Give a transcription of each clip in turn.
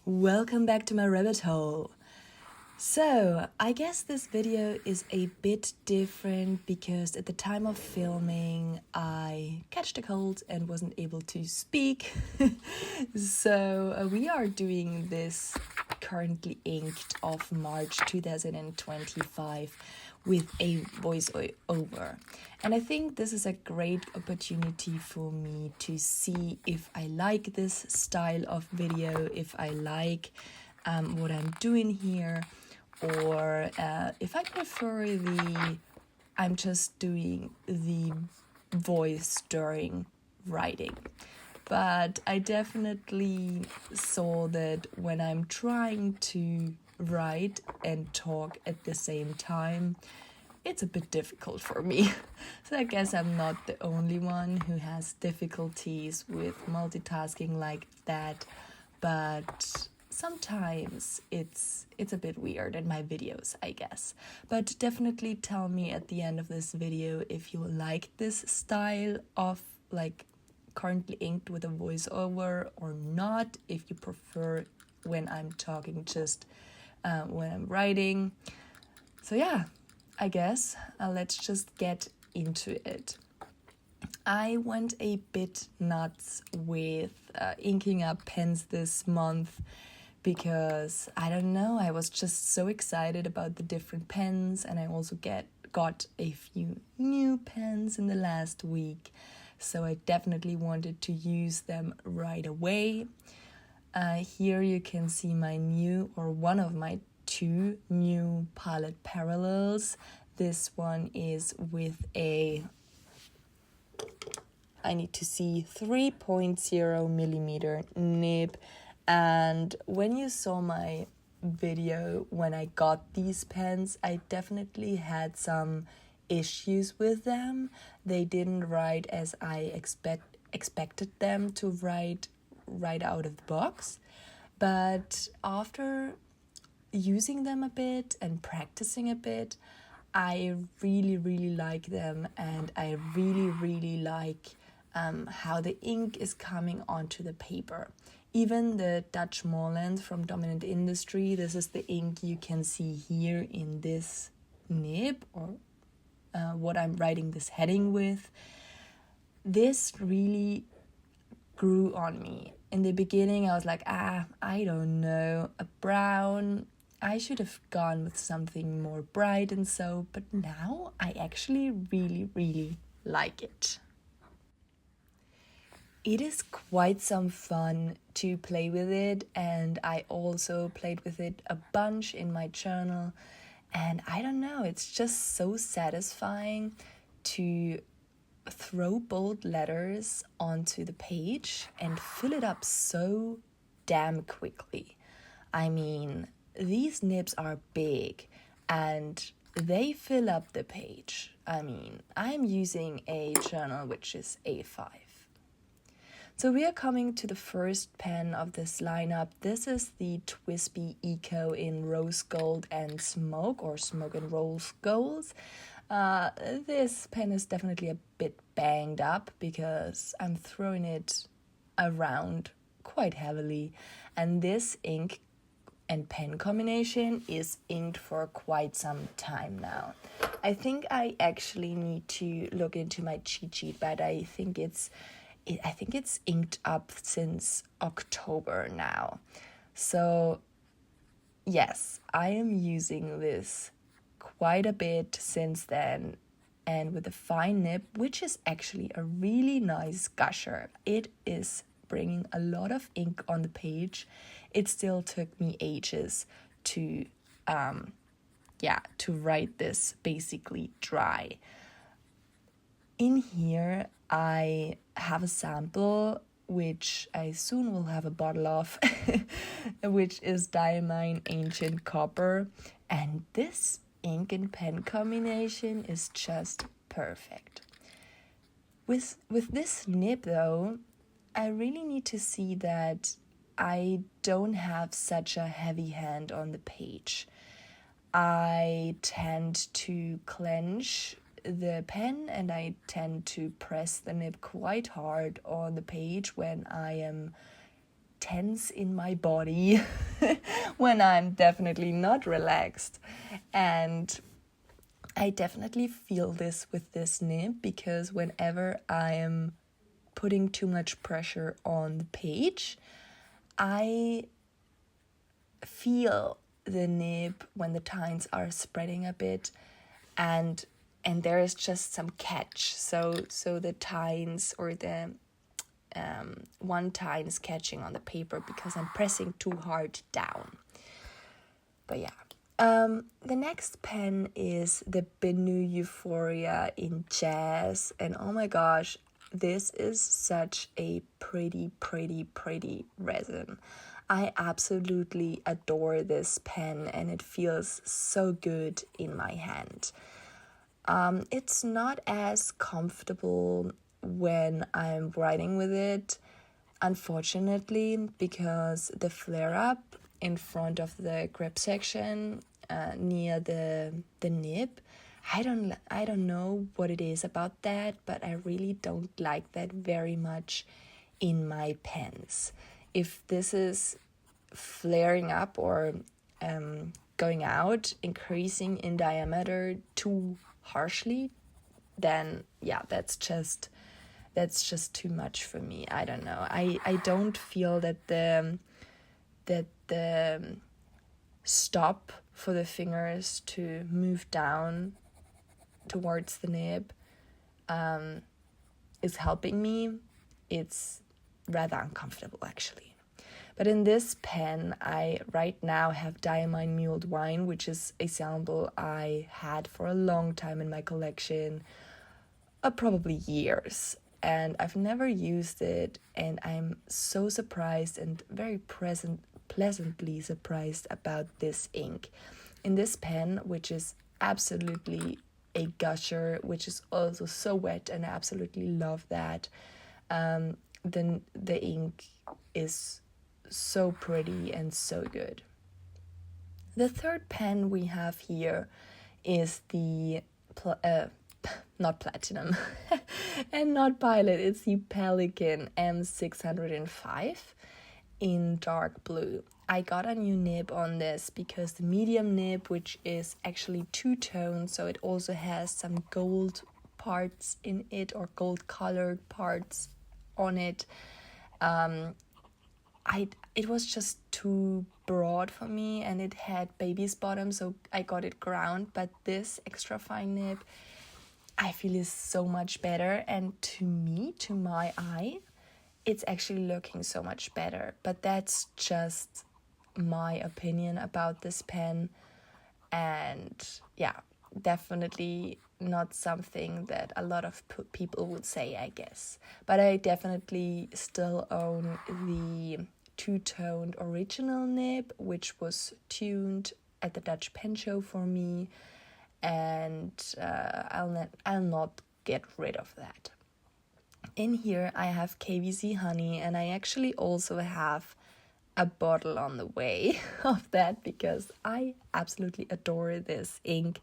Welcome back to my rabbit hole. So, I guess this video is a bit different because at the time of filming I catched a cold and wasn't able to speak. So, we are doing this currently inked of March 2025 with a voiceover. And I think this is a great opportunity for me to see if I like this style of video, if I like what I'm doing here, or if I prefer I'm just doing the voice during writing. But I definitely saw that when I'm trying to write and talk at the same time, it's a bit difficult for me. So I guess I'm not the only one who has difficulties with multitasking like that, but sometimes it's a bit weird in my videos, I guess. But definitely tell me at the end of this video if you like this style of like currently inked with a voiceover or not, if you prefer when I'm talking just when I'm writing. So yeah, I guess let's just get into it. I went a bit nuts with inking up pens this month because, I don't know, I was just so excited about the different pens, and I also got a few new pens in the last week, so I definitely wanted to use them right away. Here you can see my new, or one of my two new palette parallels. This one is with a, I need to see, 3.0 millimeter nib. And when you saw my video when I got these pens, I definitely had some issues with them. They didn't write as I expected them to write right out of the box. But after using them a bit and practicing a bit, I really like them, and I really like how the ink is coming onto the paper. Even the Dutch Moorlands from Dominant Industry, this is the ink you can see here in this nib, or what I'm writing this heading with. This really grew on me. In the beginning I was like, I don't know, a brown, I should have gone with something more bright and so, but now I actually really like it. It is quite some fun to play with it, and I also played with it a bunch in my journal, and I don't know, it's just so satisfying to throw bold letters onto the page and fill it up so damn quickly. I mean, these nibs are big and they fill up the page. I mean, I'm using a journal which is A5. So we are coming to the first pen of this lineup. This is the TWSBI Eco in Rose Gold and Smoke, or Smoke and Rose Gold. This pen is definitely a bit banged up because I'm throwing it around quite heavily, and this ink and pen combination is inked for quite some time now. I think I actually need to look into my cheat sheet, but I think it's inked up since October now. So yes, I am using this quite a bit since then, and with a fine nib, which is actually a really nice gusher. It is bringing a lot of ink on the page. It still took me ages to write this basically dry. In here I have a sample which I soon will have a bottle of, which is Diamine Ancient Copper, and this ink and pen combination is just perfect. With this nib though, I really need to see that I don't have such a heavy hand on the page. I tend to clench the pen and I tend to press the nib quite hard on the page when I am tense in my body when I'm definitely not relaxed. And I definitely feel this with this nib, because whenever I am putting too much pressure on the page, I feel the nib when the tines are spreading a bit, and there is just some catch. So the tines, or the one tine is catching on the paper because I'm pressing too hard down. But yeah. The next pen is the Benu Euphoria in Jazz, and oh my gosh, this is such a pretty resin. I absolutely adore this pen, and it feels so good in my hand. It's not as comfortable when I'm writing with it, unfortunately, because the flare up in front of the grip section near the nib, I don't know what it is about that, but I really don't like that very much in my pens. If this is flaring up or going out, increasing in diameter too harshly, then yeah, that's just too much for me. I don't know. I don't feel that the stop for the fingers to move down towards the nib is helping me. It's rather uncomfortable, actually. But in this pen, I right now have Diamine Mulled Wine, which is a sample I had for a long time in my collection, probably years. And I've never used it, and I'm so surprised and very pleasantly surprised about this ink. In this pen, which is absolutely a gusher, which is also so wet, and I absolutely love that, then the ink is so pretty and so good. The third pen we have here is the not platinum and not Pilot, it's the Pelikan M605 in dark blue. I got a new nib on this because the medium nib, which is actually two-tone, so it also has some gold parts in it, or gold colored parts on it, it was just too broad for me, and it had baby's bottom, so I got it ground. But this extra fine nib, I feel, is so much better, and to my eye, it's actually looking so much better. But that's just my opinion about this pen, and yeah, definitely not something that a lot of people would say, I guess. But I definitely still own the two-toned original nib, which was tuned at the Dutch Pen Show for me, and I'll not get rid of that. In here I have KWZ Honey, and I actually also have a bottle on the way of that, because I absolutely adore this ink,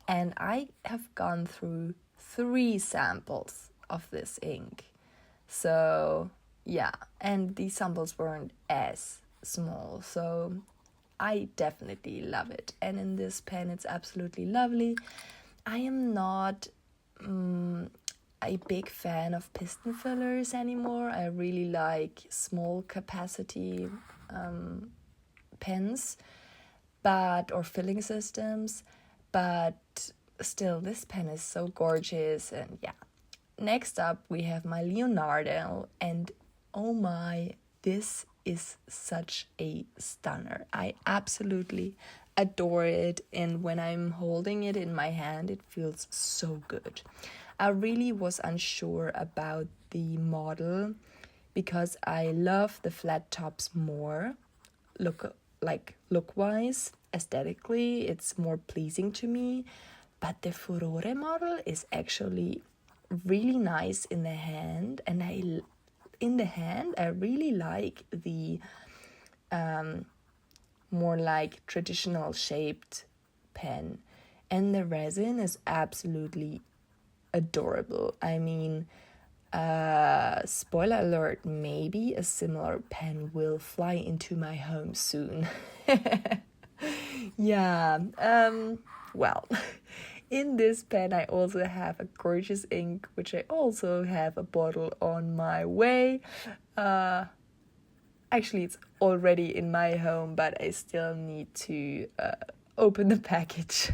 and I have gone through 3 samples of this ink. So yeah, and these samples weren't as small, so I definitely love it. And in this pen, it's absolutely lovely. I am not a big fan of piston fillers anymore. I really like small capacity pens, or filling systems, but still, this pen is so gorgeous. And yeah, next up we have my Leonardo, and oh my, this is such a stunner. I absolutely adore it, and when I'm holding it in my hand, it feels so good. I really was unsure about the model because I love the flat tops more, look-wise, aesthetically, it's more pleasing to me. But the Furore model is actually really nice in the hand, and I really like the more like traditional shaped pen, and the resin is absolutely adorable. I mean, Spoiler alert, maybe a similar pen will fly into my home soon. Yeah, well, in this pen I also have a gorgeous ink, which I also have a bottle on my way. Actually, it's already in my home, but I still need to open the package.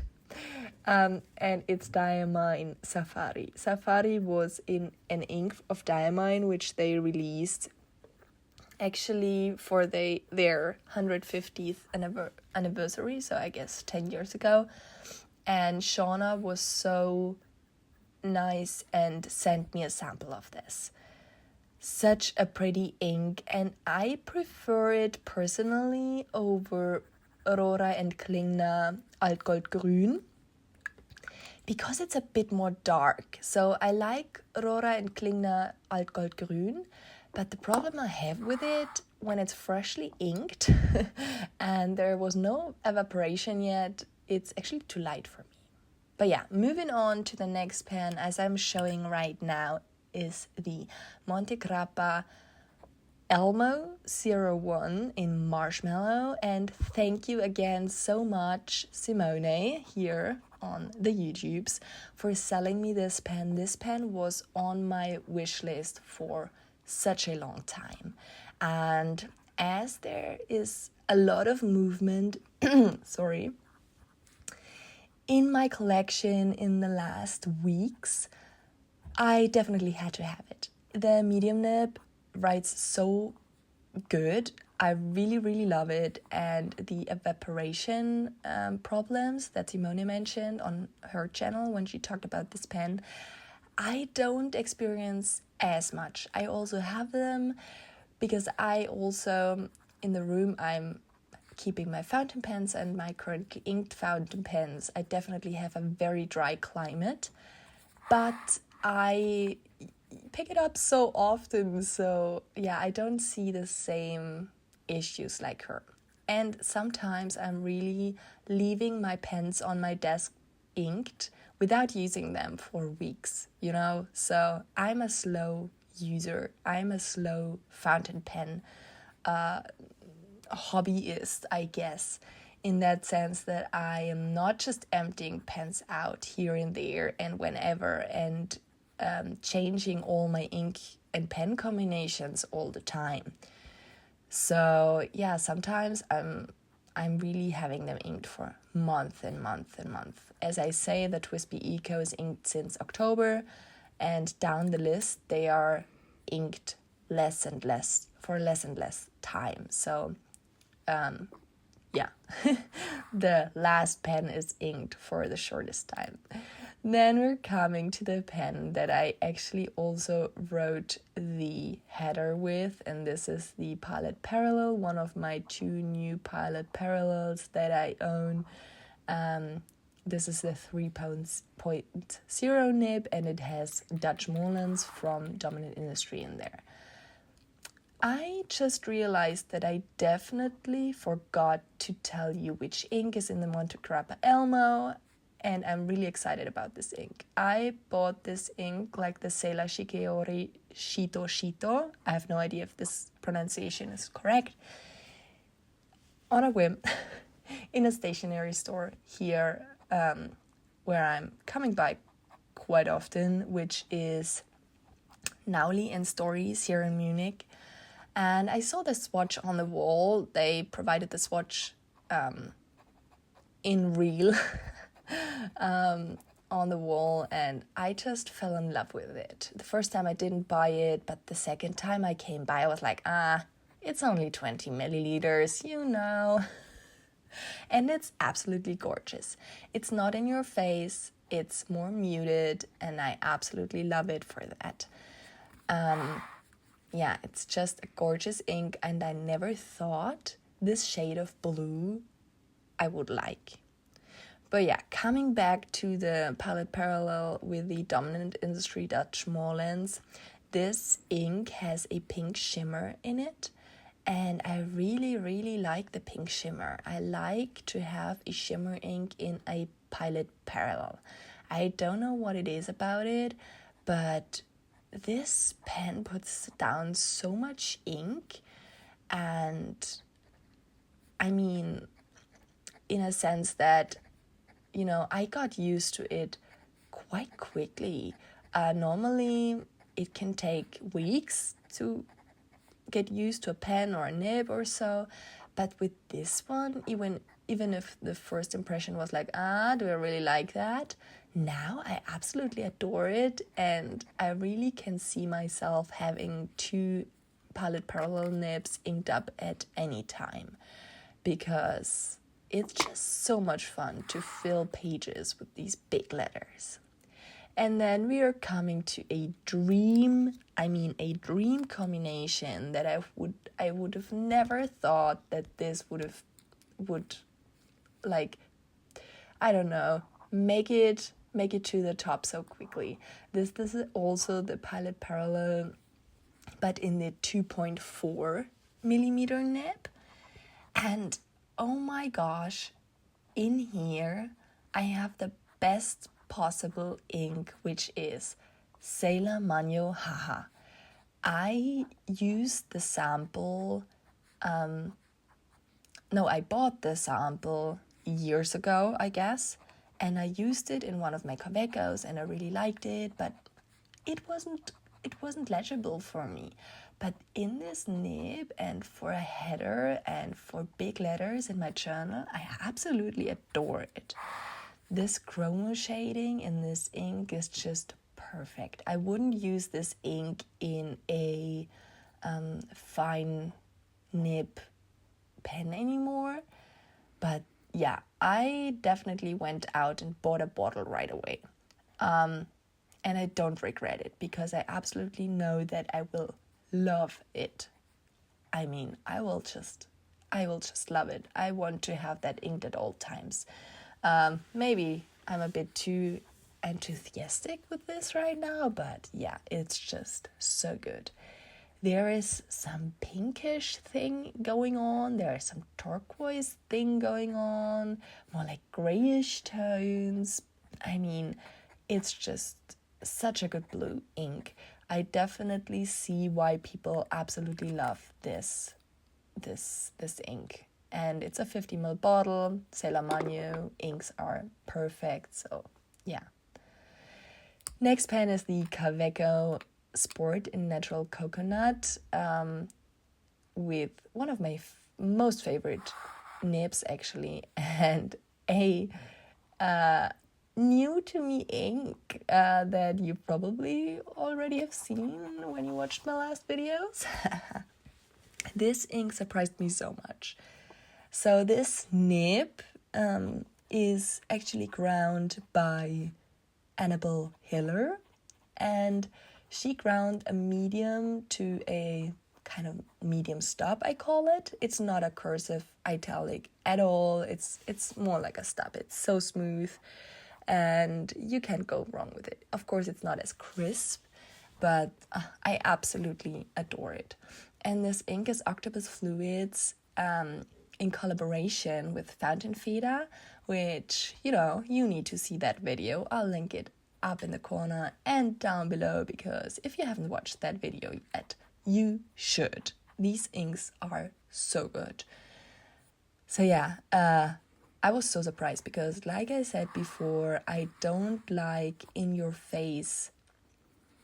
And it's Diamine Safari. Safari was in an ink of Diamine, which they released actually for their 150th anniversary, so I guess 10 years ago. And Shauna was so nice and sent me a sample of this. Such a pretty ink, and I prefer it personally over Aurora and Klingner Altgoldgrün because it's a bit more dark. So I like Aurora and Klingner Altgoldgrün, but the problem I have with it when it's freshly inked and there was no evaporation yet, it's actually too light for me. But yeah, moving on to the next pen, as I'm showing right now, is the Montegrappa Elmo 01 in Marshmallow. And thank you again so much, Simone, here on the YouTubes, for selling me this pen. This pen was on my wish list for such a long time. And as there is a lot of movement, in my collection in the last weeks, I definitely had to have it. The medium nib writes so good. I really, really love it. And the evaporation problems that Simone mentioned on her channel when she talked about this pen, I don't experience as much. I also have them because I also, in the room, I'm keeping my fountain pens and my currently inked fountain pens. I definitely have a very dry climate, but I pick it up so often, so yeah, I don't see the same issues like her. And sometimes I'm really leaving my pens on my desk inked without using them for weeks, you know? So I'm a slow user. I'm a slow fountain pen hobbyist, I guess, in that sense that I am not just emptying pens out here and there and whenever and changing all my ink and pen combinations all the time. So yeah, sometimes I'm really having them inked for month and month and month. As I say, the TWSBI Eco is inked since October, and down the list they are inked less and less time. So yeah, the last pen is inked for the shortest time. Then we're coming to the pen that I actually also wrote the header with, and this is the Pilot Parallel, one of my 2 new Pilot Parallels that I own. This is the 3.0 nib, and it has Dutch Moorlands from Dominant Industry in there. I just realized that I definitely forgot to tell you which ink is in the Montegrappa Elmo, and I'm really excited about this ink. I bought this ink, like the Sailor Shikiori Shitoshito, I have no idea if this pronunciation is correct, on a whim, in a stationery store here, where I'm coming by quite often, which is Nauli and Stories here in Munich. And I saw the swatch on the wall. They provided the swatch in real on the wall, and I just fell in love with it. The first time I didn't buy it, but the second time I came by, I was like, it's only 20 milliliters, you know. And it's absolutely gorgeous. It's not in your face, it's more muted, and I absolutely love it for that. Yeah, it's just a gorgeous ink, and I never thought this shade of blue I would like. But yeah, coming back to the Pilot Parallel with the Dominant Industry Dutch Moorlands, this ink has a pink shimmer in it, and I really, really like the pink shimmer. I like to have a shimmer ink in a Pilot Parallel. I don't know what it is about it, but this pen puts down so much ink, and I mean, in a sense that, you know, I got used to it quite quickly. Normally, it can take weeks to get used to a pen or a nib or so, but with this one, even if the first impression was like, do I really like that? Now I absolutely adore it, and I really can see myself having 2 palette parallel nibs inked up at any time, because it's just so much fun to fill pages with these big letters. And then we are coming to a dream combination that I would have never thought that this would like, I don't know, make it to the top so quickly. This is also the palette parallel, but in the 2.4 millimeter nib. And oh my gosh, in here I have the best possible ink, which is Sailor Manyo Haha. I used the sample, I bought the sample years ago, I guess, and I used it in one of my Kawecos, and I really liked it, but it wasn't legible for me. But in this nib, and for a header and for big letters in my journal, I absolutely adore it. This chromo shading in this ink is just perfect. I wouldn't use this ink in a fine nib pen anymore, but yeah, I definitely went out and bought a bottle right away. And I don't regret it, because I absolutely know that I will love it. I mean, I will just love it. I want to have that inked at all times. Maybe I'm a bit too enthusiastic with this right now, but yeah, it's just so good. There is some pinkish thing going on. There is some turquoise thing going on. More like grayish tones. I mean, it's just such a good blue ink. I definitely see why people absolutely love this ink. And it's a 50 ml bottle. Sailor Manyo inks are perfect. So yeah. Next pen is the Kaweco Sport in Natural Coconut, with one of my most favorite nibs actually, and a new to me ink that you probably already have seen when you watched my last videos. This ink surprised me so much. So this nib is actually ground by Annabelle Hiller, and she ground a medium to a kind of medium stub, I call it. It's not a cursive italic at all. It's more like a stub. It's so smooth, and you can't go wrong with it. Of course, it's not as crisp, but I absolutely adore it. And this ink is Octopus Fluids in collaboration with Fountainfeder, which, you know, you need to see that video. I'll link it up in the corner and down below, because if you haven't watched that video yet, you should. These inks are so good. So yeah, I was so surprised, because like I said before, I don't like in your face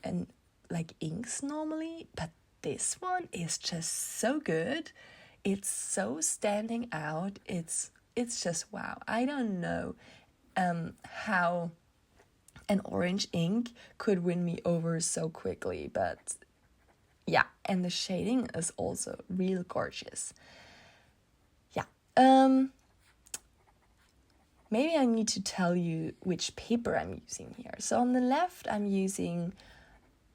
and like inks normally, but this one is just so good. It's so standing out. It's just wow. I don't know how an orange ink could win me over so quickly, but yeah, and the shading is also real gorgeous. Yeah. Maybe I need to tell you which paper I'm using here. So on the left, I'm using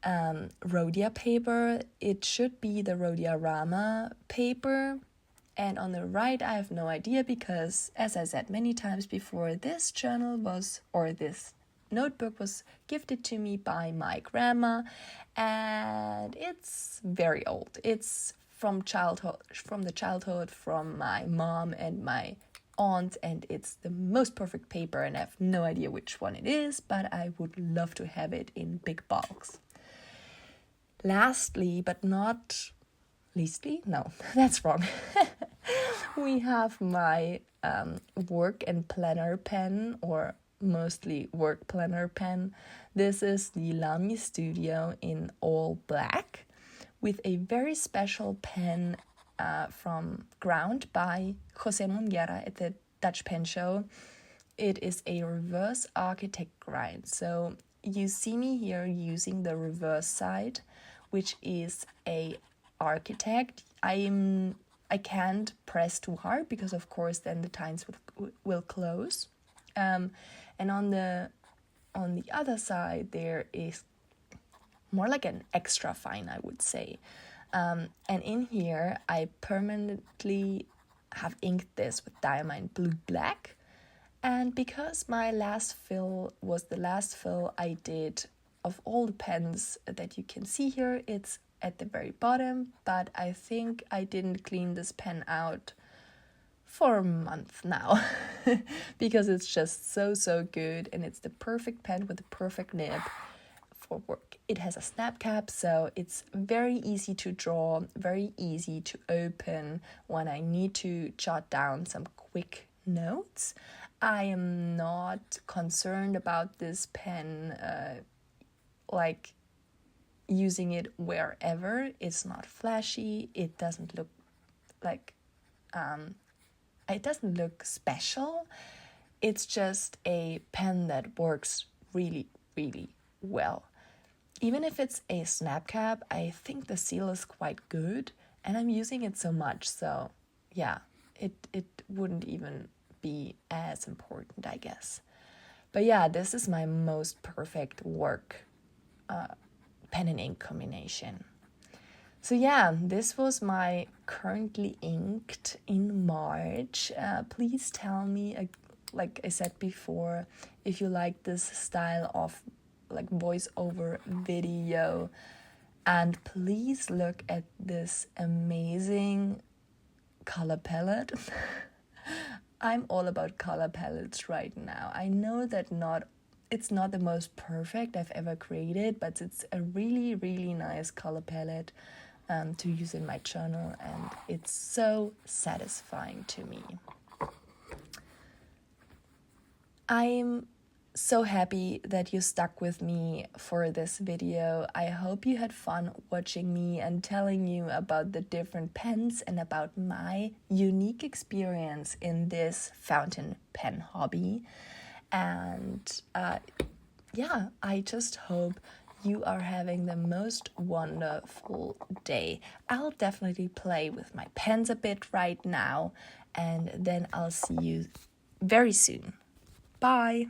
Rhodia paper. It should be the Rhodia Rama paper. And on the right, I have no idea, because, as I said many times before, this notebook was gifted to me by my grandma, and it's very old. It's from the childhood, from my mom and my aunt, and it's the most perfect paper, and I have no idea which one it is, but I would love to have it in big bulks. Lastly, but not leastly, no, that's wrong. We have my work and planner pen, or mostly work planner pen. This is the Lamy Studio in all black with a very special pen from Ground by Jose Montegrappa at the Dutch Pen Show. It is a reverse architect grind. So you see me here using the reverse side, which is a architect. I can't press too hard because of course then the tines will close. And on the other side there is more like an extra fine, I would say. And in here I permanently have inked this with Diamine Blue Black. And because my last fill was the last fill I did of all the pens that you can see here, it's at the very bottom, but I think I didn't clean this pen out for a month now because it's just so good, and it's the perfect pen with the perfect nib for work. It has a snap cap, so it's very easy to draw, very easy to open when I need to jot down some quick notes. I am not concerned about this pen like using it wherever. It's not flashy. It doesn't look like it doesn't look special. It's just a pen that works really well. Even if it's a snap cap, I think the seal is quite good, and I'm using it so much, so yeah, it wouldn't even be as important, I guess. But yeah, this is my most perfect work pen and ink combination. So yeah, this was my currently inked in March. Please tell me, like I said before, if you like this style of like voiceover video, and please look at this amazing color palette. I'm all about color palettes right now. I know that it's not the most perfect I've ever created, but it's a really nice color palette to use in my journal, and it's so satisfying to me. I'm so happy that you stuck with me for this video. I hope you had fun watching me and telling you about the different pens and about my unique experience in this fountain pen hobby. And yeah, I just hope you are having the most wonderful day. I'll definitely play with my pens a bit right now, and then I'll see you very soon. Bye!